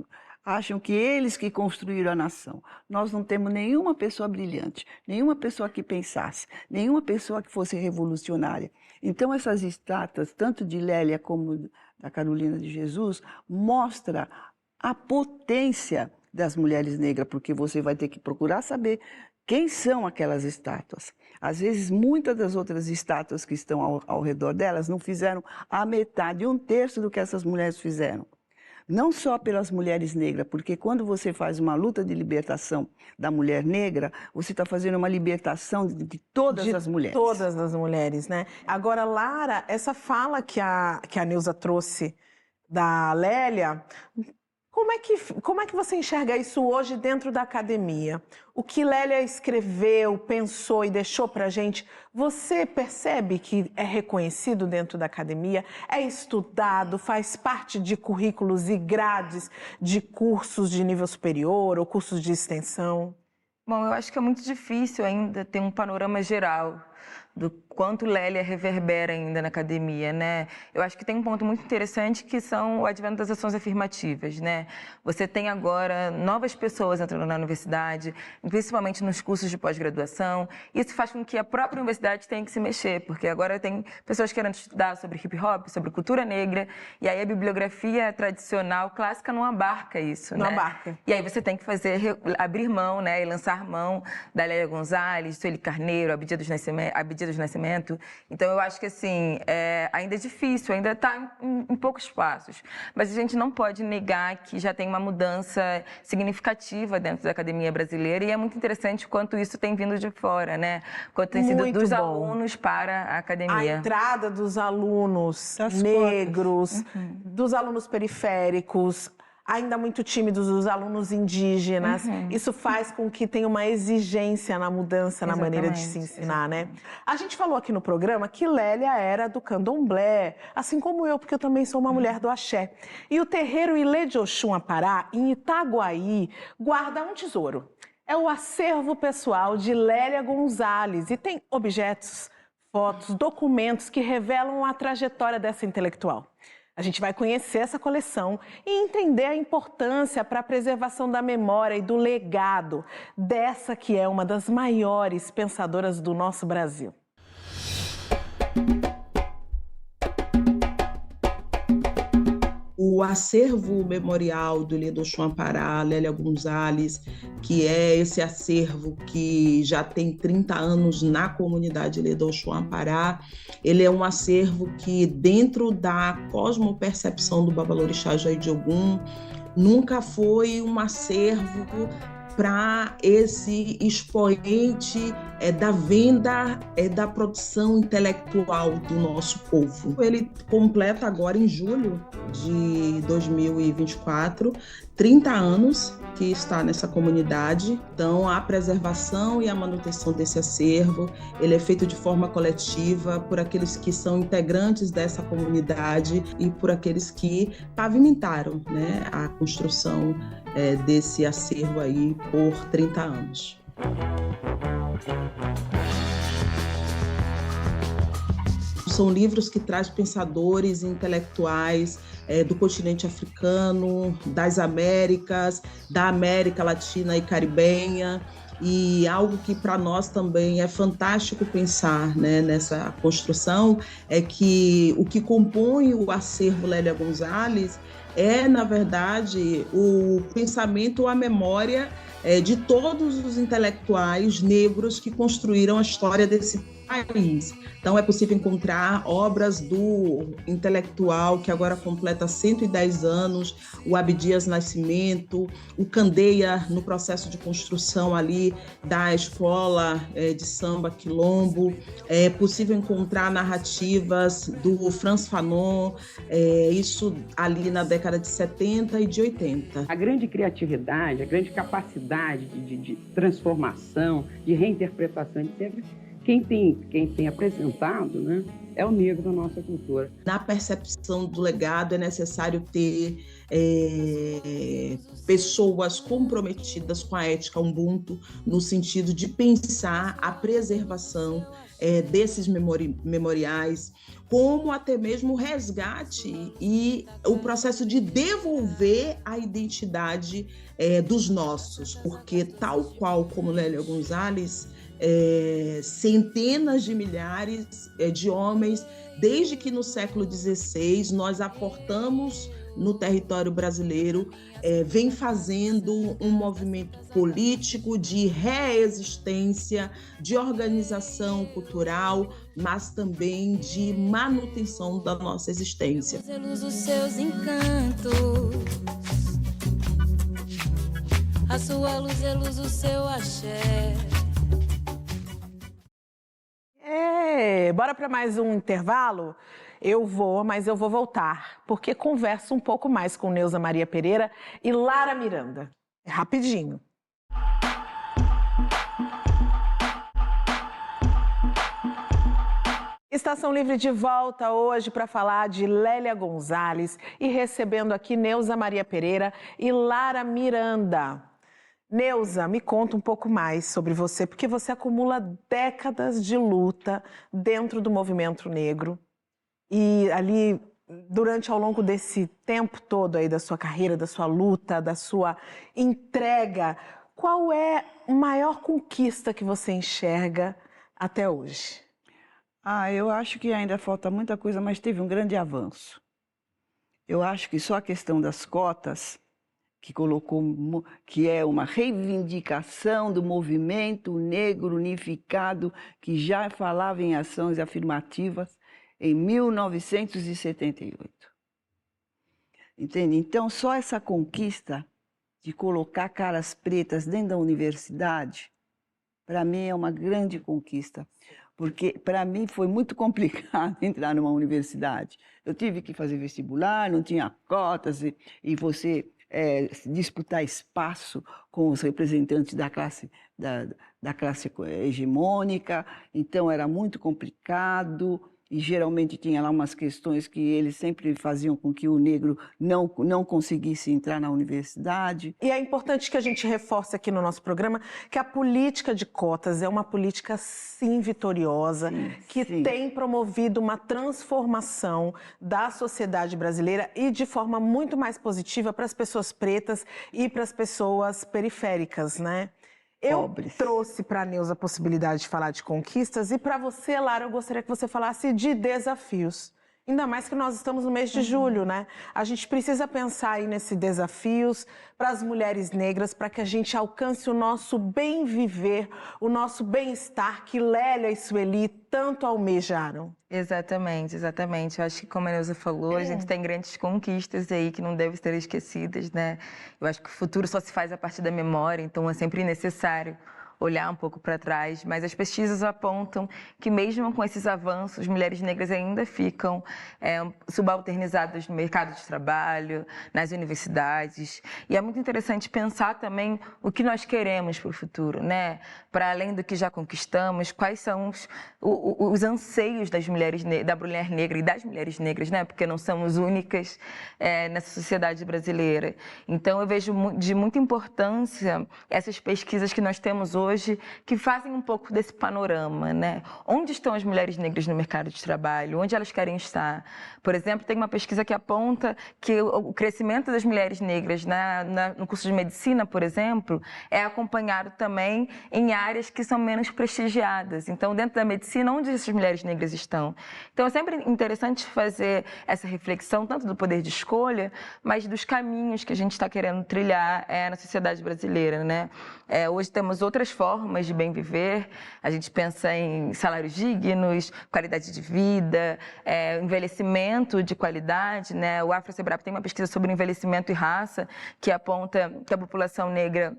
acham que eles que construíram a nação. Nós não temos nenhuma pessoa brilhante, nenhuma pessoa que pensasse, nenhuma pessoa que fosse revolucionária. Então, essas estátuas, tanto de Lélia como da Carolina de Jesus, mostra a potência das mulheres negras, porque você vai ter que procurar saber quem são aquelas estátuas. Às vezes, muitas das outras estátuas que estão ao redor delas não fizeram a metade, 1/3 do que essas mulheres fizeram. Não só pelas mulheres negras, porque quando você faz uma luta de libertação da mulher negra, você está fazendo uma libertação de todas as mulheres. Todas as mulheres, né? Agora, Lara, essa fala que a Neuza trouxe da Lélia, como é que você enxerga isso hoje dentro da academia? O que Lélia escreveu, pensou e deixou pra gente, você percebe que é reconhecido dentro da academia? É estudado, faz parte de currículos e grades de cursos de nível superior ou cursos de extensão? Bom, eu acho que é muito difícil ainda ter um panorama geral do quanto Lélia reverbera ainda na academia, né? Eu acho que tem um ponto muito interessante que são o advento das ações afirmativas, né? Você tem agora novas pessoas entrando na universidade, principalmente nos cursos de pós-graduação. Isso faz com que a própria universidade tenha que se mexer, porque agora tem pessoas querendo estudar sobre hip-hop, sobre cultura negra, e aí a bibliografia tradicional, clássica, não abarca isso, Não né? abarca. E aí você tem que abrir mão, né, e lançar mão da Lélia Gonzalez, Sueli Carneiro, Abdias dos Nascimento, crescimento. Então, eu acho que, assim, ainda é difícil, ainda está em poucos passos. Mas a gente não pode negar que já tem uma mudança significativa dentro da academia brasileira, e é muito interessante quanto isso tem vindo de fora, né? Quanto tem sido dos alunos para a academia. A entrada dos alunos negros, dos alunos periféricos, ainda muito tímidos, dos alunos indígenas. Isso faz com que tenha uma exigência na mudança, na maneira de se ensinar, né? A gente falou aqui no programa que Lélia era do candomblé, assim como eu, porque eu também sou uma mulher do axé. E o terreiro Ilê de Oxum Apará, em Itaguaí, guarda um tesouro. É o acervo pessoal de Lélia Gonzalez e tem objetos, fotos, documentos que revelam a trajetória dessa intelectual. A gente vai conhecer essa coleção e entender a importância para a preservação da memória e do legado dessa que é uma das maiores pensadoras do nosso Brasil. O acervo memorial do Ilê do Oxum Apará, Lélia Gonzalez, que é esse acervo que já tem 30 anos na comunidade Ilê do Oxum Apará, ele é um acervo que, dentro da cosmopercepção do Babalorixá Jair de Ogum, nunca foi um acervo para esse expoente da venda, da produção intelectual do nosso povo. Ele completa agora, em julho de 2024, 30 anos que está nessa comunidade. Então, a preservação e a manutenção desse acervo, ele é feito de forma coletiva por aqueles que são integrantes dessa comunidade e por aqueles que pavimentaram, né, a construção desse acervo aí por 30 anos. São livros que trazem pensadores intelectuais do continente africano, das Américas, da América Latina e Caribenha, e algo que para nós também é fantástico pensar, né, nessa construção é que o que compõe o acervo Lélia Gonzalez é, na verdade, o pensamento, a memória de todos os intelectuais negros que construíram a história desse país. Então, é possível encontrar obras do intelectual que agora completa 110 anos, o Abdias Nascimento, o Candeia, no processo de construção ali da escola de samba Quilombo. É possível encontrar narrativas do Frantz Fanon, isso ali na década de 70 e de 80. A grande criatividade, a grande capacidade de transformação, de reinterpretação, etc., quem tem apresentado, né, é o negro da nossa cultura. Na percepção do legado é necessário ter pessoas comprometidas com a ética Ubuntu, no sentido de pensar a preservação desses memoriais, como até mesmo o resgate e o processo de devolver a identidade dos nossos, porque tal qual como Lélia Gonzalez, centenas de milhares de homens, desde que no século XVI nós aportamos no território brasileiro, vem fazendo um movimento político de reexistência, de organização cultural, mas também de manutenção da nossa existência. Os seus encantos, a sua luz é luz, o seu axé. Bora para mais um intervalo? Mas eu vou voltar, porque converso um pouco mais com Neuza Maria Pereira e Lara Miranda. É rapidinho. Estação Livre de volta hoje para falar de Lélia Gonzalez e recebendo aqui Neuza Maria Pereira e Lara Miranda. Neuza, me conta um pouco mais sobre você, porque você acumula décadas de luta dentro do movimento negro. E ali, ao longo desse tempo todo aí da sua carreira, da sua luta, da sua entrega, qual é a maior conquista que você enxerga até hoje? Eu acho que ainda falta muita coisa, mas teve um grande avanço. Eu acho que só a questão das cotas que colocou, que é uma reivindicação do movimento negro unificado, que já falava em ações afirmativas em 1978. Entende? Então, só essa conquista de colocar caras pretas dentro da universidade, para mim é uma grande conquista, porque para mim foi muito complicado entrar numa universidade. Eu tive que fazer vestibular, não tinha cotas, e você disputar espaço com os representantes da classe hegemônica, então era muito complicado. E geralmente tinha lá umas questões que eles sempre faziam com que o negro não conseguisse entrar na universidade. E é importante que a gente reforce aqui no nosso programa que a política de cotas é uma política, sim, vitoriosa, que tem promovido uma transformação da sociedade brasileira e de forma muito mais positiva para as pessoas pretas e para as pessoas periféricas, né? Eu trouxe para a Neuza a possibilidade de falar de conquistas e para você, Lara, eu gostaria que você falasse de desafios. Ainda mais que nós estamos no mês de julho, né? A gente precisa pensar aí nesses desafios para as mulheres negras, para que a gente alcance o nosso bem viver, o nosso bem-estar que Lélia e Sueli tanto almejaram. Exatamente, exatamente. Eu acho que, como a Neuza falou, a gente tem grandes conquistas aí que não devem ser esquecidas, né? Eu acho que o futuro só se faz a partir da memória, então é sempre necessário olhar um pouco para trás, mas as pesquisas apontam que mesmo com esses avanços, mulheres negras ainda ficam subalternizadas no mercado de trabalho, nas universidades, e é muito interessante pensar também o que nós queremos para o futuro, né? Para além do que já conquistamos, quais são os anseios das mulheres, da mulher negra e das mulheres negras, né? Porque não somos únicas nessa sociedade brasileira. Então eu vejo de muita importância essas pesquisas que nós temos hoje, que fazem um pouco desse panorama, né? Onde estão as mulheres negras no mercado de trabalho? Onde elas querem estar? Por exemplo, tem uma pesquisa que aponta que o crescimento das mulheres negras no curso de medicina, por exemplo, é acompanhado também em áreas que são menos prestigiadas. Então, dentro da medicina, onde essas mulheres negras estão? Então, é sempre interessante fazer essa reflexão, tanto do poder de escolha, mas dos caminhos que a gente está querendo trilhar na sociedade brasileira, né? Hoje temos outras formas de bem viver, a gente pensa em salários dignos, qualidade de vida, envelhecimento de qualidade, né? O Afro-Sebrap tem uma pesquisa sobre envelhecimento e raça que aponta que a população negra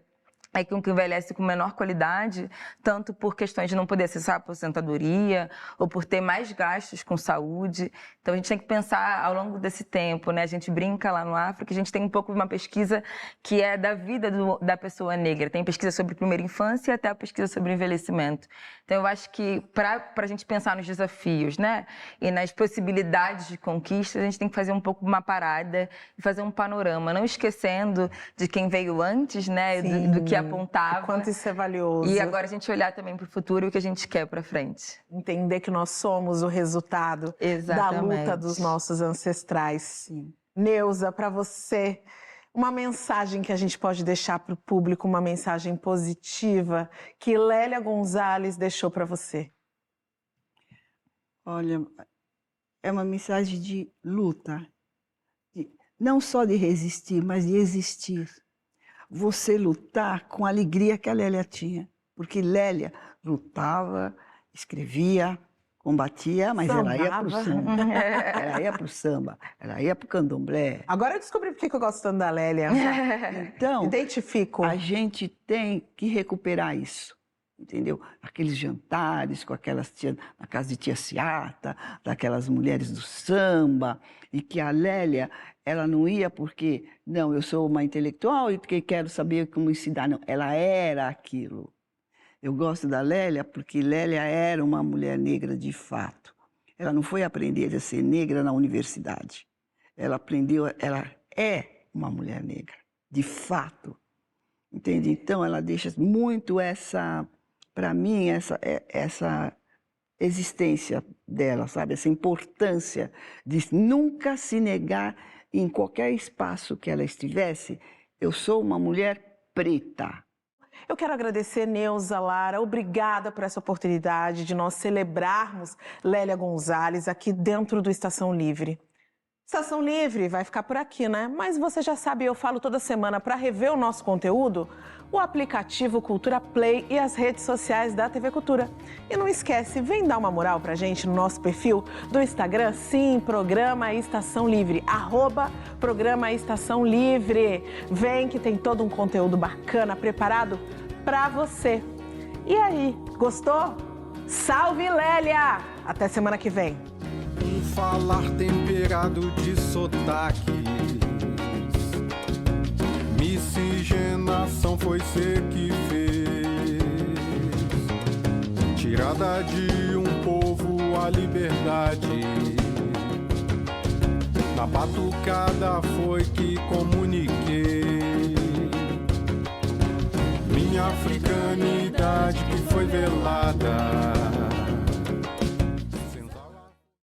é que envelhece com menor qualidade, tanto por questões de não poder acessar a aposentadoria ou por ter mais gastos com saúde. Então a gente tem que pensar ao longo desse tempo, né? A gente brinca lá no Afro que a gente tem um pouco de uma pesquisa que é da vida da pessoa negra. Tem pesquisa sobre primeira infância e até a pesquisa sobre envelhecimento. Então eu acho que para a gente pensar nos desafios, né? E nas possibilidades de conquista, a gente tem que fazer um pouco uma parada e fazer um panorama, não esquecendo de quem veio antes, né? Do que apontava. O quanto isso é valioso. E agora a gente olhar também para o futuro e o que a gente quer para frente. Entender que nós somos o resultado da luta dos nossos ancestrais. Sim. Neuza, para você, uma mensagem que a gente pode deixar para o público, uma mensagem positiva que Lélia Gonzalez deixou para você. Olha, é uma mensagem de luta, não só de resistir, mas de existir. Você lutar com a alegria que a Lélia tinha. Porque Lélia lutava, escrevia, combatia, mas ela ia para o samba. Ela ia para o samba, ela ia para o candomblé. Agora eu descobri por que eu gosto tanto da Lélia. Então, identifico. A gente tem que recuperar isso. Entendeu? Aqueles jantares com aquelas tias, na casa de tia Ciata, daquelas mulheres do samba, e que a Lélia, ela não ia porque, não, eu sou uma intelectual e porque quero saber como se dá. Não, ela era aquilo. Eu gosto da Lélia porque Lélia era uma mulher negra de fato. Ela não foi aprender a ser negra na universidade. Ela aprendeu, ela é uma mulher negra, de fato. Entende? Então, ela deixa muito essa... Para mim, essa existência dela, sabe? Essa importância de nunca se negar em qualquer espaço que ela estivesse. Eu sou uma mulher preta. Eu quero agradecer, Neuza, Lara, obrigada por essa oportunidade de nós celebrarmos Lélia Gonzalez aqui dentro do Estação Livre. Estação Livre vai ficar por aqui, né? Mas você já sabe, eu falo toda semana para rever o nosso conteúdo, o aplicativo Cultura Play e as redes sociais da TV Cultura. E não esquece, vem dar uma moral pra gente no nosso perfil do Instagram, sim, Programa Estação Livre, @Programa Estação Livre. Vem que tem todo um conteúdo bacana preparado pra você. E aí, gostou? Salve, Lélia! Até semana que vem. Um falar temperado de sotaques, miscigenação foi ser que fez, tirada de um povo a liberdade, na batucada foi que comuniquei minha africanidade que foi velada.